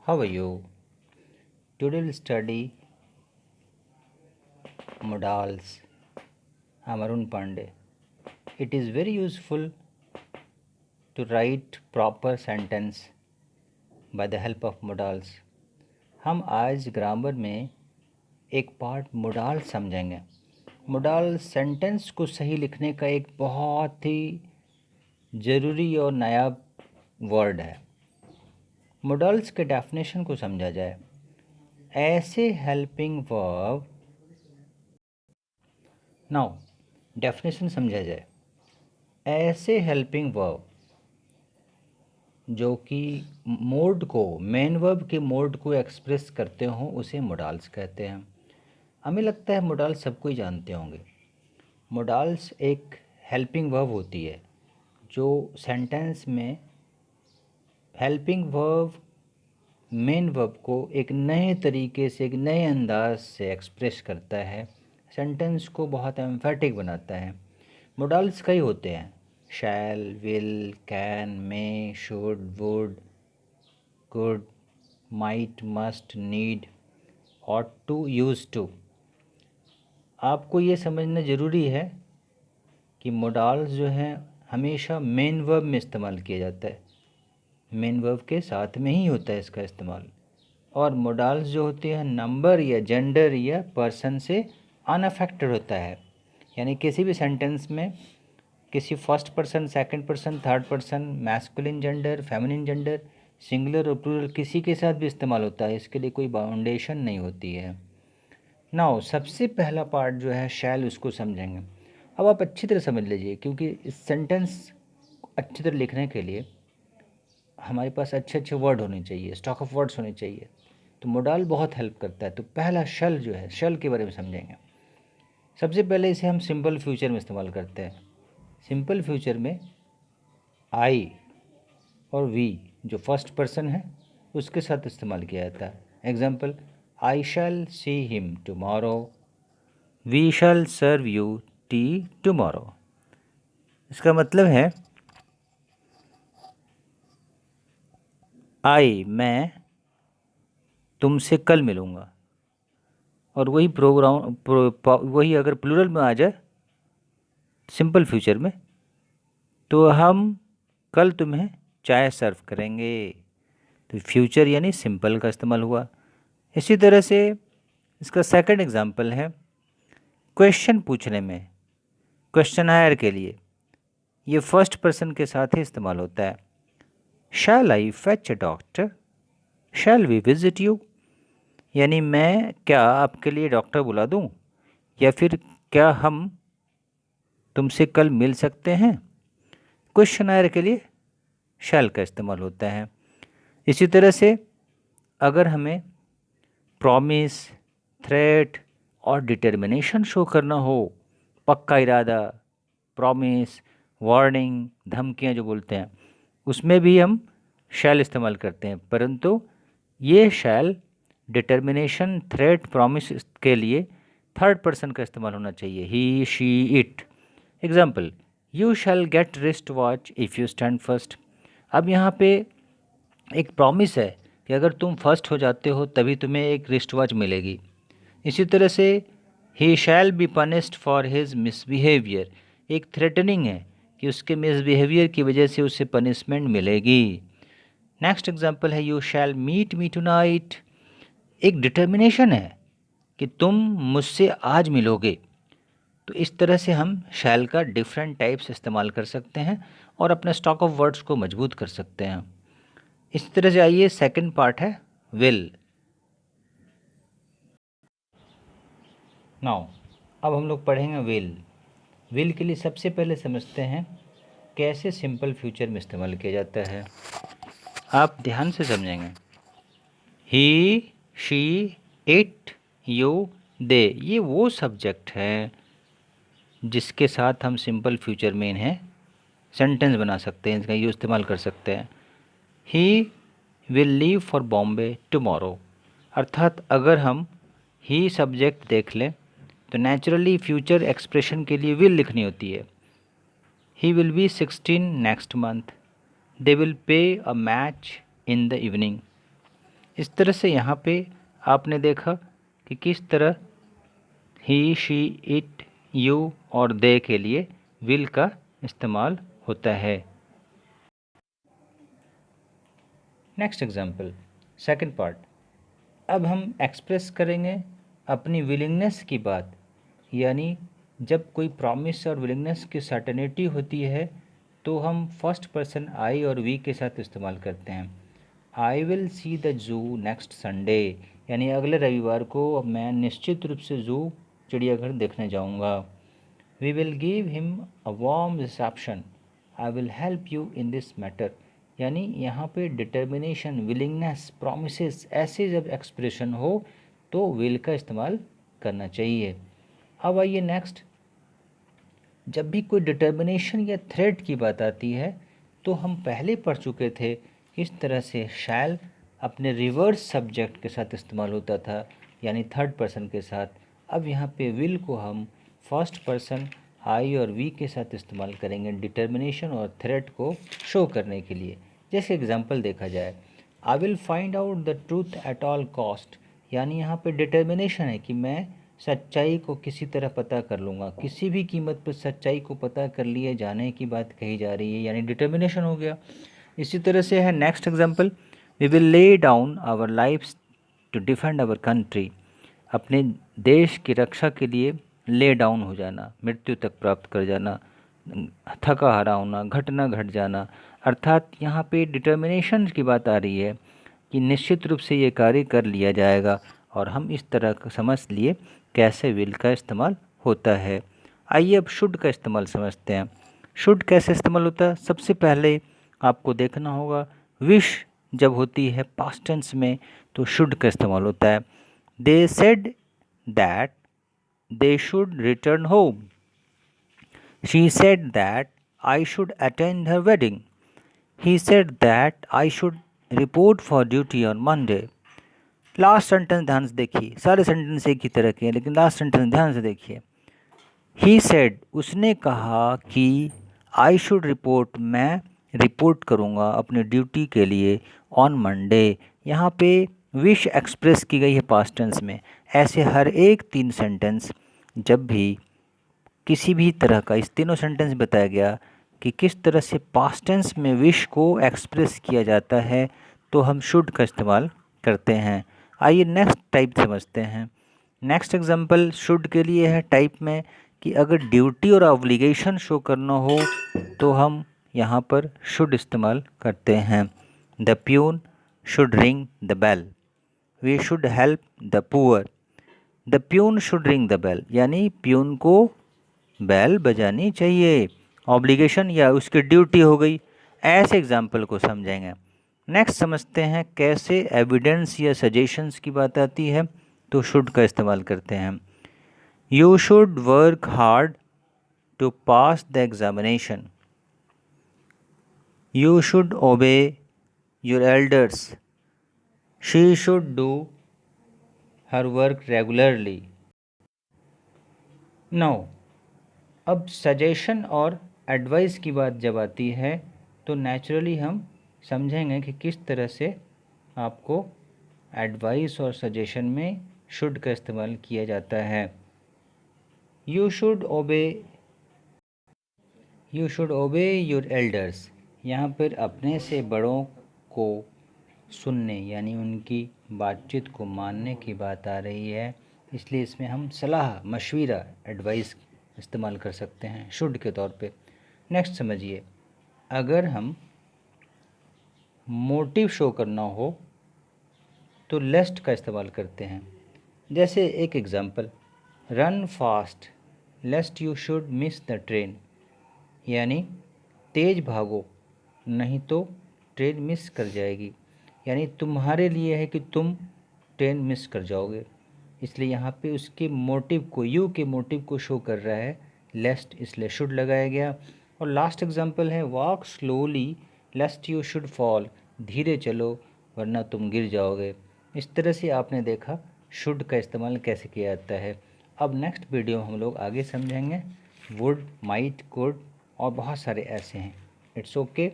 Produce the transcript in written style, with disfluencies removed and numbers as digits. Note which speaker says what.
Speaker 1: How are you? Today we'll study modals. I'm Arun Pandey. It is very useful to write proper sentence by the help of modals. हम आज grammar में एक part modal समझेंगे। Modal sentence को सही लिखने का एक बहुत ही ज़रूरी और नायाब वर्ड है। मोडाल्स के डेफिनेशन को समझा जाए। ऐसे हेल्पिंग वर्ब नाउ डेफिनेशन समझा जाए। ऐसे हेल्पिंग वर्ब जो कि मोड को मेन वर्ब के मोड को एक्सप्रेस करते हों उसे मोडाल्स कहते हैं। हमें लगता है मोडाल सबको ही जानते होंगे। मोडाल्स एक हेल्पिंग वर्ब होती है जो सेंटेंस में हेल्पिंग वर्ब मेन वर्ब को एक नए तरीके से एक नए अंदाज से एक्सप्रेस करता है, सेंटेंस को बहुत एम्फेटिक बनाता है। मोडाल्स कई होते हैं, shall, will, can, may, should, would, could, might, must, need, ought to, used to. आपको ये समझना ज़रूरी है कि मोडाल्स जो हैं हमेशा मेन वर्ब में इस्तेमाल किया जाता है, मेन वर्ब के साथ में ही होता है इसका इस्तेमाल। और मोडाल्स जो होते हैं नंबर या जेंडर या पर्सन से अनअफेक्टेड होता है, यानी किसी भी सेंटेंस में किसी first person, second person, third person, masculine gender, feminine gender, singular और प्लूरल किसी के साथ भी इस्तेमाल होता है, इसके लिए कोई बाउंडेशन नहीं होती है। नाउ सबसे पहला पार्ट जो है शैल, उसको समझेंगे। अब आप अच्छी तरह समझ लीजिए, क्योंकि इस सेंटेंस अच्छी तरह लिखने के लिए हमारे पास अच्छे अच्छे वर्ड होने चाहिए, स्टॉक ऑफ वर्ड्स होने चाहिए। तो मोडाल बहुत हेल्प करता है। तो पहला शल जो है, शल के बारे में समझेंगे। सबसे पहले इसे हम सिंपल फ्यूचर में इस्तेमाल करते हैं। सिंपल फ्यूचर में आई और वी जो फर्स्ट पर्सन है उसके साथ इस्तेमाल किया जाता है। Example, I shall see him tomorrow, we shall serve you tea tomorrow. इसका मतलब है आई मैं तुमसे कल मिलूँगा, और वही वही अगर प्लूरल में आ जाए सिंपल फ्यूचर में तो हम कल तुम्हें चाय सर्व करेंगे। तो फ्यूचर यानी सिंपल का इस्तेमाल हुआ। इसी तरह से इसका सेकंड एग्जांपल है क्वेश्चन पूछने में, क्वेश्चनायर के लिए ये फर्स्ट पर्सन के साथ ही इस्तेमाल होता है। Shall I fetch a doctor, shall we visit you, यानी मैं क्या आपके लिए डॉक्टर बुला दूं, या फिर क्या हम तुमसे कल मिल सकते हैं। क्वेश्चनायर के लिए शैल का इस्तेमाल होता है। इसी तरह से अगर हमें प्रॉमिस, थ्रेट और डिटर्मिनेशन शो करना हो, पक्का इरादा, प्रॉमिस, वार्निंग, धमकियां जो बोलते हैं, उसमें भी हम शैल इस्तेमाल करते हैं। परंतु ये शैल डिटर्मिनेशन, थ्रेट, प्रॉमिस के लिए थर्ड पर्सन का इस्तेमाल होना चाहिए, he, she, it. Example, you shall get wrist watch if you stand first. अब यहाँ पे एक प्रॉमिस है कि अगर तुम फर्स्ट हो जाते हो तभी तुम्हें एक रिस्ट वॉच मिलेगी। इसी तरह से he shall be punished for his misbehaviour, एक थ्रेटनिंग है कि उसके मिसबिहेवियर की वजह से उसे पनिशमेंट मिलेगी। नेक्स्ट एग्जाम्पल है you shall meet me tonight, एक डिटर्मिनेशन है कि तुम मुझसे आज मिलोगे। तो इस तरह से हम शैल का डिफरेंट टाइप्स इस्तेमाल कर सकते हैं और अपने स्टॉक ऑफ वर्ड्स को मजबूत कर सकते हैं। इस तरह से आइए सेकंड पार्ट है विल। नाउ अब हम लोग पढ़ेंगे विल। विल के लिए सबसे पहले समझते हैं कैसे सिंपल फ्यूचर में इस्तेमाल किया जाता है। आप ध्यान से समझेंगे। ही, शी, इट, यू, दे, ये वो सब्जेक्ट है जिसके साथ हम सिंपल फ्यूचर में इन्हें सेंटेंस बना सकते हैं, इसका यूज इस्तेमाल कर सकते हैं। He will leave for Bombay tomorrow, अर्थात अगर हम ही सब्जेक्ट देख लें तो नेचुरली फ्यूचर एक्सप्रेशन के लिए विल लिखनी होती है। He will be 16 next month, they will pay a match in the evening. इस तरह से यहाँ पे आपने देखा कि किस तरह ही, शी, इट, यू और दे के लिए विल का इस्तेमाल होता है। Next example, second part. अब हम एक्सप्रेस करेंगे अपनी विलिंगनेस की बात, यानी जब कोई प्रॉमिस और विलिंगनेस की सर्टेनिटी होती है तो हम फर्स्ट पर्सन आई और वी के साथ इस्तेमाल करते हैं। I will see the zoo next Sunday, यानी अगले रविवार को मैं निश्चित रूप से जू चिड़ियाघर देखने जाऊंगा। We will give him a warm reception, I will help you in this matter, यानी यहाँ पे डिटर्मिनेशन, विलिंगनेस, प्रॉमिसेस, ऐसे जब एक्सप्रेशन हो तो विल का इस्तेमाल करना चाहिए। अब आइए नेक्स्ट, जब भी कोई डिटर्मिनेशन या थ्रेट की बात आती है तो हम पहले पढ़ चुके थे किस तरह से शैल अपने रिवर्स सब्जेक्ट के साथ इस्तेमाल होता था, यानी थर्ड पर्सन के साथ। अब यहाँ पे विल को हम फर्स्ट पर्सन आई और वी के साथ इस्तेमाल करेंगे डिटर्मिनेशन और थ्रेट को शो करने के लिए। जैसे एग्जांपल देखा जाए, I will find out the truth at all cost, यानी यहाँ पे डिटर्मिनेशन है कि मैं सच्चाई को किसी तरह पता कर लूँगा, किसी भी कीमत पर सच्चाई को पता कर लिए जाने की बात कही जा रही है, यानी डिटर्मिनेशन हो गया। इसी तरह से है next example, we will lay down our lifes to defend our country, अपने देश की रक्षा के लिए ले डाउन हो जाना, मृत्यु तक प्राप्त कर जाना, थका हारा होना, घटना घट जाना, अर्थात यहाँ पे डिटर्मिनेशन की बात आ रही है कि निश्चित रूप से ये कार्य कर लिया जाएगा। और हम इस तरह का समझ लिए कैसे विल का इस्तेमाल होता है। आइए अब शुड का इस्तेमाल समझते हैं। शुड कैसे इस्तेमाल होता है? सबसे पहले आपको देखना होगा, विश जब होती है पास्ट टेंस में तो शुड का इस्तेमाल होता है। They said that they should return home, she said that I should attend her wedding, he said that I should report for duty on Monday. Last sentence ध्यान से देखिए, सारे सेंटेंस एक ही तरह के हैं लेकिन लास्ट सेंटेंस ध्यान से देखिए। ही सेड, उसने कहा कि आई शुड रिपोर्ट, मैं रिपोर्ट करूँगा अपनी ड्यूटी के लिए ऑन मंडे। यहाँ पे विश एक्सप्रेस की गई है पास्ट टेंस में। ऐसे हर एक 3 सेंटेंस जब भी किसी भी तरह का, इस तीनों सेंटेंस बताया गया कि किस तरह से पास्ट टेंस में विश को एक्सप्रेस किया जाता है तो हम शुड का इस्तेमाल करते हैं। आइए नेक्स्ट टाइप समझते हैं। नेक्स्ट एग्जांपल शुड के लिए है टाइप में कि अगर ड्यूटी और ऑब्लिगेशन शो करना हो तो हम यहाँ पर शुड इस्तेमाल करते हैं। The peon should ring the bell, we should help the poor, the peon should ring the bell, यानी प्यून को बेल बजानी चाहिए, ऑब्लिगेशन या उसकी ड्यूटी हो गई। ऐसे एग्जाम्पल को समझेंगे। नेक्स्ट समझते हैं कैसे एविडेंस या सजेशंस की बात आती है तो शुड का इस्तेमाल करते हैं। You should work hard to pass the examination, you should obey your elders, she should do her work regularly. Now अब सजेशन और एडवाइस की बात जब आती है तो नेचुरली हम समझेंगे कि किस तरह से आपको एडवाइस और सजेशन में शुड का इस्तेमाल किया जाता है। You should obey your elders, यहाँ पर अपने से बड़ों को सुनने यानी उनकी बातचीत को मानने की बात आ रही है, इसलिए इसमें हम सलाह, मशवरा, एडवाइस इस्तेमाल कर सकते हैं शुड के तौर पे। नेक्स्ट समझिए, अगर हम मोटिव शो करना हो तो लेस्ट का इस्तेमाल करते हैं। जैसे एक example, run fast लेस्ट you should miss the train, यानी तेज़ भागो नहीं तो ट्रेन मिस कर जाएगी, यानी तुम्हारे लिए है कि तुम ट्रेन मिस कर जाओगे, इसलिए यहाँ पे उसके मोटिव को, यू के मोटिव को शो कर रहा है लेस्ट, इसलिए शुड लगाया गया। और लास्ट एग्जांपल है walk slowly लेस्ट you should fall, धीरे चलो वरना तुम गिर जाओगे। इस तरह से आपने देखा शुड का इस्तेमाल कैसे किया जाता है। अब नेक्स्ट वीडियो हम लोग आगे समझेंगे वुड, माइट, कुड और बहुत सारे ऐसे हैं। It's okay.